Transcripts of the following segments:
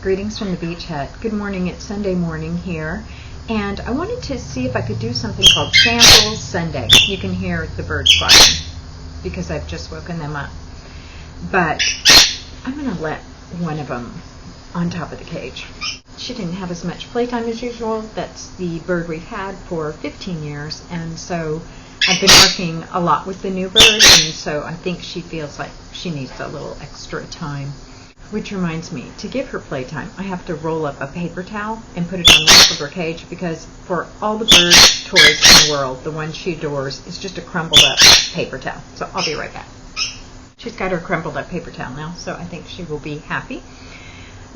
Greetings from the beach hut. Good morning, it's Sunday morning here, and I wanted to see if I could do something called Sample Sunday. You can hear the birds flying because I've just woken them up. But I'm going to let one of them on top of the cage. She didn't have as much playtime as usual. That's the bird we've had for 15 years, and so I've been working a lot with the new bird, and so I think she feels like she needs a little extra time. Which reminds me, to give her playtime, I have to roll up a paper towel and put it on the roof of her cage because for all the bird toys in the world, the one she adores is just a crumbled up paper towel. So I'll be right back. She's got her crumpled up paper towel now, so I think she will be happy.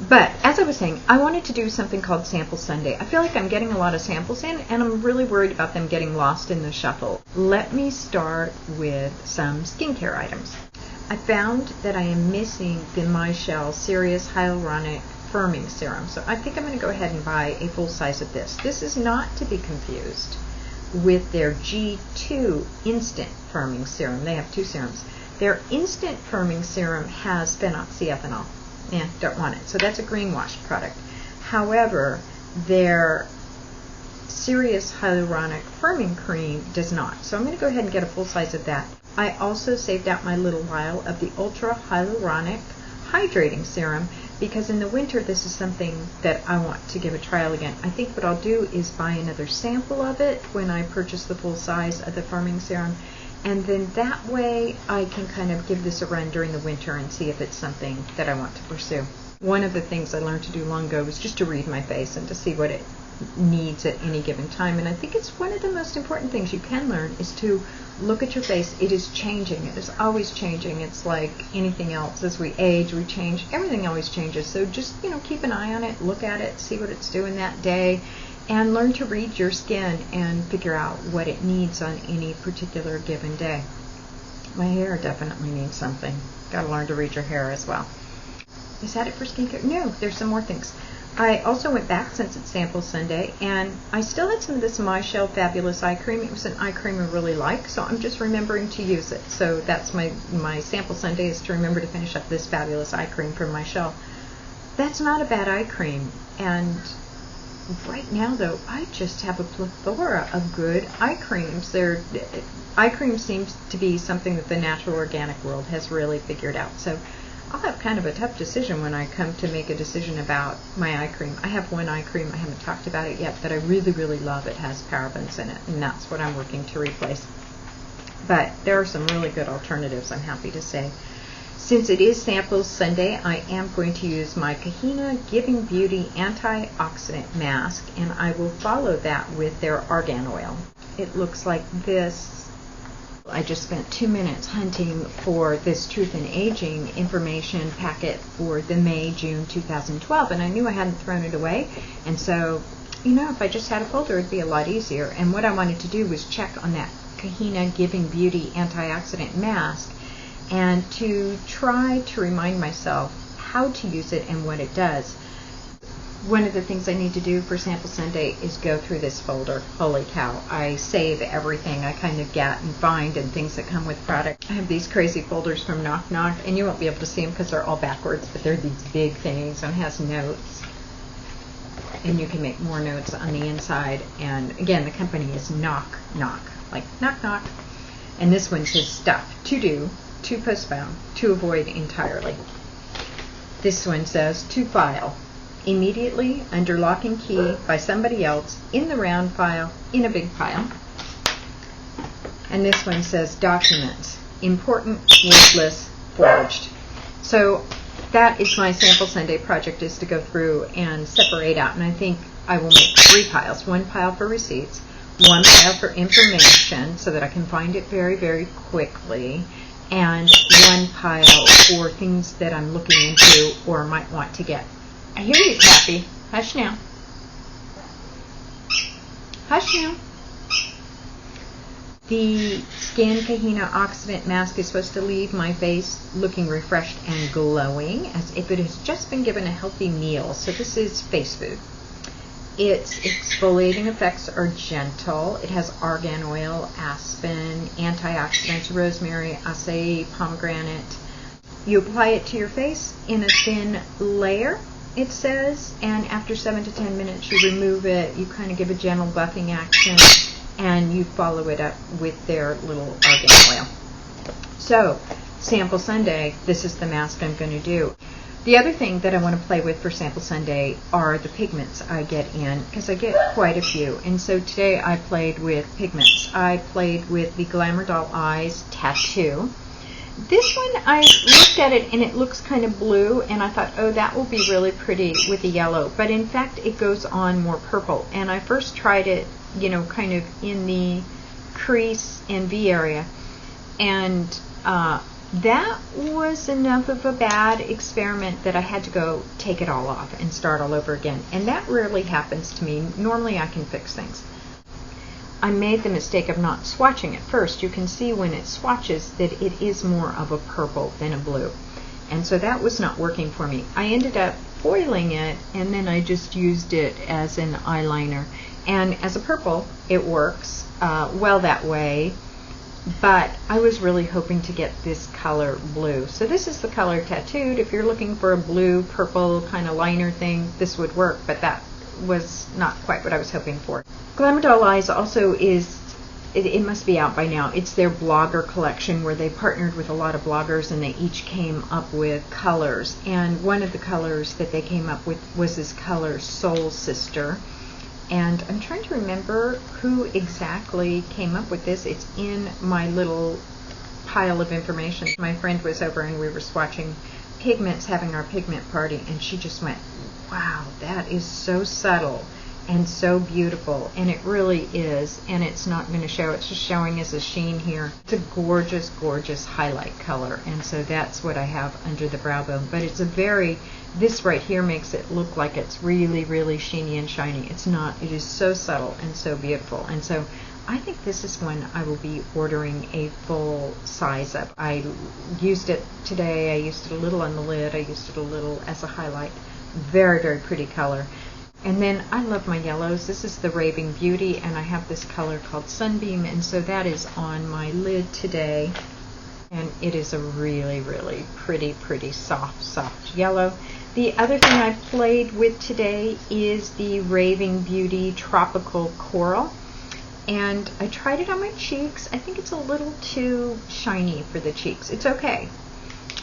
But as I was saying, I wanted to do something called Sample Sunday. I feel like I'm getting a lot of samples in, and I'm really worried about them getting lost in the shuffle. Let me start with some skincare items. I found that I am missing the My Shell Serious Hyaluronic Firming Serum, so I think I'm going to go ahead and buy a full size of this. This is not to be confused with their G2 Instant Firming Serum. They have two serums. Their Instant Firming Serum has phenoxyethanol. Don't want it. So that's a greenwash product. However, their Serious Hyaluronic Firming Cream does not. So I'm going to go ahead and get a full size of that. I also saved out my little vial of the Ultra Hyaluronic Hydrating Serum because in the winter this is something that I want to give a trial again. I think what I'll do is buy another sample of it when I purchase the full size of the Firming Serum, and then that way I can kind of give this a run during the winter and see if it's something that I want to pursue. One of the things I learned to do long ago was just to read my face and to see what it needs at any given time, and I think it's one of the most important things you can learn is to look at your face. It is changing. It is always changing. It's like anything else. As we age, we change. Everything always changes. So just, keep an eye on it, look at it, see what it's doing that day, and learn to read your skin and figure out what it needs on any particular given day. My hair definitely needs something. Got to learn to read your hair as well. Is that it for skincare? No, there's some more things. I also went back since it's Sample Sunday, and I still had some of this My Shell Fabulous Eye Cream. It was an eye cream I really like, so I'm just remembering to use it. So that's my Sample Sunday, is to remember to finish up this Fabulous Eye Cream from My Shell. That's not a bad eye cream, and right now, though, I just have a plethora of good eye creams. Eye cream seems to be something that the natural organic world has really figured out. So I'll have kind of a tough decision when I come to make a decision about my eye cream. I have one eye cream, I haven't talked about it yet, that I really, really love. It has parabens in it, and that's what I'm working to replace. But there are some really good alternatives, I'm happy to say. Since it is Sample Sunday, I am going to use my Kahina Giving Beauty Antioxidant Mask, and I will follow that with their argan oil. It looks like this. I just spent 2 minutes hunting for this Truth in Aging information packet for the May-June 2012, and I knew I hadn't thrown it away, and so, if I just had a folder, it'd be a lot easier. And what I wanted to do was check on that Kahina Giving Beauty Antioxidant Mask and to try to remind myself how to use it and what it does. One of the things I need to do for Sample Sunday is go through this folder. Holy cow, I save everything I kind of get and find and things that come with product. I have these crazy folders from Knock Knock, and you won't be able to see them because they're all backwards, but they're these big things and it has notes. And you can make more notes on the inside. And again, the company is Knock Knock, like knock knock. And this one says stuff, to do, to postpone, to avoid entirely. This one says to file. Immediately under lock and key by somebody else, in the round file, in a big pile. And this one says documents, important, worthless, forged. So that is my Sample Sunday project, is to go through and separate out, and I think I will make 3 piles. 1 pile for receipts, 1 pile for information so that I can find it very, very quickly, and 1 pile for things that I'm looking into or might want to get. I hear you, Cappy. Hush now. Hush now. The Skin Kahina Oxidant Mask is supposed to leave my face looking refreshed and glowing as if it has just been given a healthy meal. So this is face food. Its exfoliating effects are gentle. It has argan oil, aspen, antioxidants, rosemary, acai, pomegranate. You apply it to your face in a thin layer, it says, and after 7 to 10 minutes you remove it, you kind of give a gentle buffing action, and you follow it up with their little argan oil. So, Sample Sunday, this is the mask I'm going to do. The other thing that I want to play with for Sample Sunday are the pigments I get in, because I get quite a few. And so today I played with pigments. I played with the Glamour Doll Eyes Tattoo. This one, I looked at it and it looks kind of blue, and I thought, oh, that will be really pretty with the yellow. But in fact, it goes on more purple. And I first tried it, kind of in the crease and V area. And that was enough of a bad experiment that I had to go take it all off and start all over again. And that rarely happens to me. Normally I can fix things. I made the mistake of not swatching it first. You can see when it swatches that it is more of a purple than a blue. And so that was not working for me. I ended up foiling it, and then I just used it as an eyeliner. And as a purple, it works well that way. But I was really hoping to get this color blue. So this is the color Tattooed. If you're looking for a blue, purple kind of liner thing, this would work, but that was not quite what I was hoping for. Glamour Doll Eyes also is, it must be out by now, it's their blogger collection where they partnered with a lot of bloggers and they each came up with colors. And one of the colors that they came up with was this color Soul Sister. And I'm trying to remember who exactly came up with this. It's in my little pile of information. My friend was over and we were swatching pigments, having our pigment party, and she just went, wow, that is so subtle and so beautiful. And it really is. And it's not going to show. It's just showing as a sheen here. It's a gorgeous, gorgeous highlight color. And so that's what I have under the brow bone. But it's a very... This right here makes it look like it's really, really sheeny and shiny. It's not. It is so subtle and so beautiful. And so I think this is one I will be ordering a full size of. I used it today. I used it a little on the lid. I used it a little as a highlight. Very, very pretty color. And then I love my yellows. This is the Raving Beauty, and I have this color called Sunbeam, and so that is on my lid today. And it is a really, really pretty, pretty soft yellow. The other thing I played with today is the Raving Beauty Tropical Coral. And I tried it on my cheeks. I think it's a little too shiny for the cheeks. It's okay,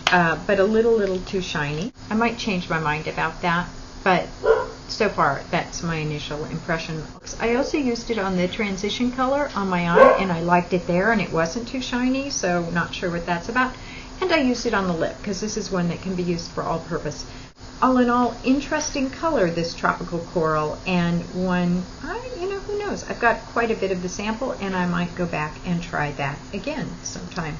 but a little too shiny. I might change my mind about that, but so far that's my initial impression. I also used it on the transition color on my eye, and I liked it there, and it wasn't too shiny, so not sure what that's about. And I used it on the lip, because this is one that can be used for all purpose. All in all, interesting color, this Tropical Coral, and one, who knows? I've got quite a bit of the sample, and I might go back and try that again sometime.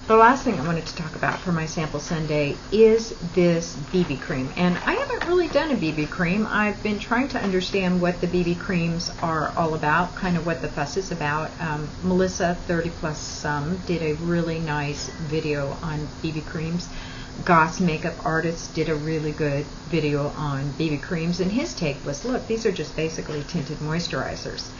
The last thing I wanted to talk about for my Sample Sunday is this BB cream. And I haven't really done a BB cream. I've been trying to understand what the BB creams are all about, kind of what the fuss is about. Melissa, 30 Plus Some, did a really nice video on BB creams. Goss Makeup Artist did a really good video on BB creams, and his take was, look, these are just basically tinted moisturizers.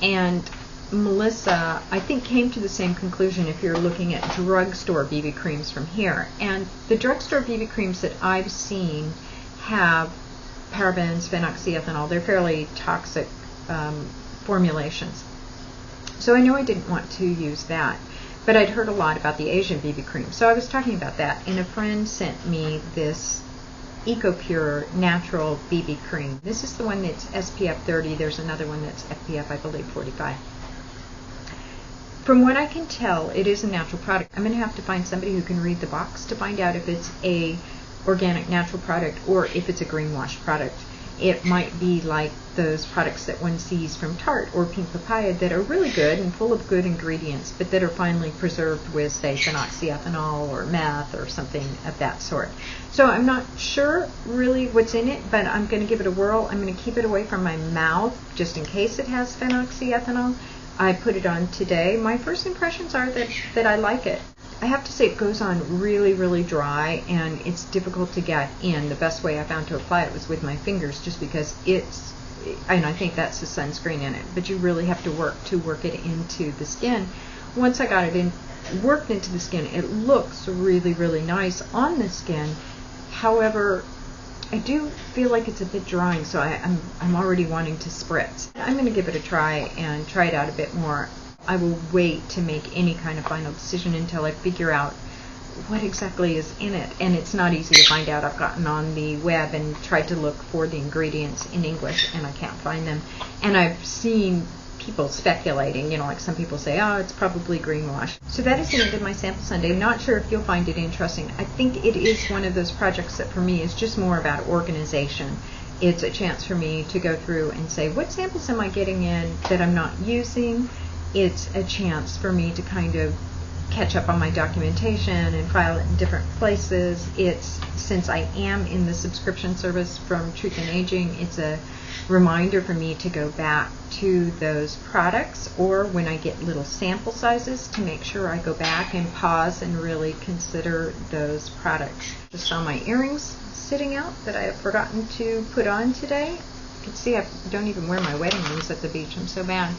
And Melissa, I think, came to the same conclusion if you're looking at drugstore BB creams from here. And the drugstore BB creams that I've seen have parabens, phenoxyethanol. They're fairly toxic formulations. So I know I didn't want to use that. But I'd heard a lot about the Asian BB cream. So I was talking about that, and a friend sent me this EcoPure Natural BB cream. This is the one that's SPF 30. There's another one that's SPF, I believe, 45. From what I can tell, it is a natural product. I'm going to have to find somebody who can read the box to find out if it's a organic natural product or if it's a greenwash product. It might be like those products that one sees from Tarte or Pink Papaya that are really good and full of good ingredients, but that are finally preserved with, say, phenoxyethanol or meth or something of that sort. So I'm not sure really what's in it, but I'm going to give it a whirl. I'm going to keep it away from my mouth just in case it has phenoxyethanol. I put it on today. My first impressions are that I like it. I have to say it goes on really, really dry, and it's difficult to get in. The best way I found to apply it was with my fingers, just because and I think that's the sunscreen in it, but you really have to work it into the skin. Once I got it worked into the skin, it looks really, really nice on the skin. However, I do feel like it's a bit drying, so I'm already wanting to spritz. I'm going to give it a try and try it out a bit more. I will wait to make any kind of final decision until I figure out what exactly is in it. And it's not easy to find out. I've gotten on the web and tried to look for the ingredients in English, and I can't find them. And I've seen people speculating, like some people say, oh, it's probably green wash. So that is the end of my sample Sunday. I'm not sure if you'll find it interesting. I think it is one of those projects that for me is just more about organization. It's a chance for me to go through and say, what samples am I getting in that I'm not using? It's a chance for me to kind of catch up on my documentation and file it in different places. Since I am in the subscription service from Truth in Aging, it's a reminder for me to go back to those products, or when I get little sample sizes, to make sure I go back and pause and really consider those products. Just saw my earrings sitting out that I have forgotten to put on today. You can see I don't even wear my wedding rings at the beach. I'm so bad.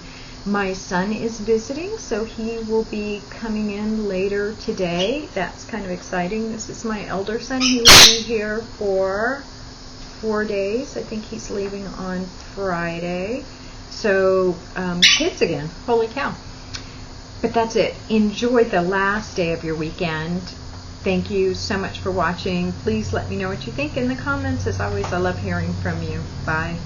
My son is visiting, so he will be coming in later today. That's kind of exciting. This is my elder son. He will be here for 4 days. I think he's leaving on Friday. So, kids again. Holy cow. But that's it. Enjoy the last day of your weekend. Thank you so much for watching. Please let me know what you think in the comments. As always, I love hearing from you. Bye.